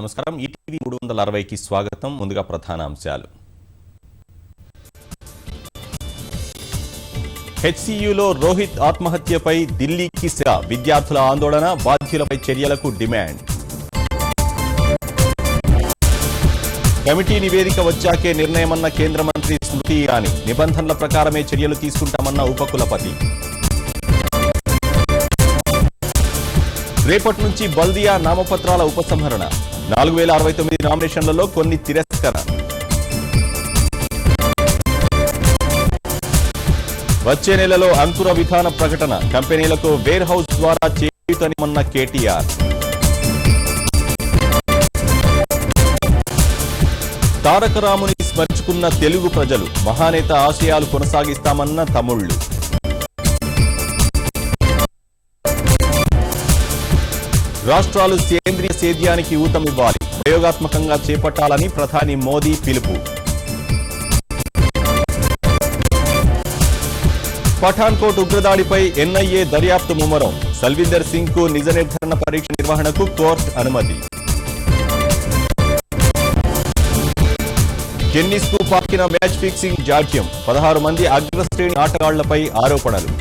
నమస్కారం. ఈటీవీ 360కి స్వాగతం. ముందుగా ప్రధాన అంశాలు. హెచ్సియులో రోహిత్ ఆత్మహత్యపై ఢిల్లీకి విద్యార్థుల ఆందోళన, బాధ్యులపై చర్యలకు డిమాండ్. కమిటీ నివేదిక వచ్చాకే నిర్ణయమన్న కేంద్ర మంత్రి స్మృతి ఇరానీ, నిబంధనల ప్రకారమే చర్యలు తీసుకుంటామన్న ఉపకులపతి. రేపటి నుంచి బల్దియా నామపత్రాల ఉపసంహరణ, 4069 నామినేషన్లలో కొన్ని తిరస్కరణ. వచ్చే నెలలో అంకుర విధాన ప్రకటన, కంపెనీలకు వేర్ హౌస్ ద్వారా చేయుతనిమన్న కేటీఆర్. తారక రాముని స్మరించుకున్న తెలుగు ప్రజలు, మహానేత ఆశయాలు కొనసాగిస్తామన్న తమ్ముళ్లు. రాష్ట్రాలు సేంద్రియ సేద్యానికి ఊతమివ్వాలి, ప్రయోగాత్మకంగా చేపట్టాలని ప్రధాని మోదీ పిలుపు. పఠాన్కోట్ ఉగ్రదాడిపై ఎన్ఐఏ దర్యాప్తు ముమ్మరం, సల్విందర్ సింగ్ కు నిజ నిర్ధారణ పరీక్ష నిర్వహణకు కోర్టు అనుమతి. టెన్నిస్ కు పాకిన మ్యాచ్ ఫిక్సింగ్ జాడ్యం, 16 మంది అగ్రశ్రేణి ఆటగాళ్లపై ఆరోపణలు.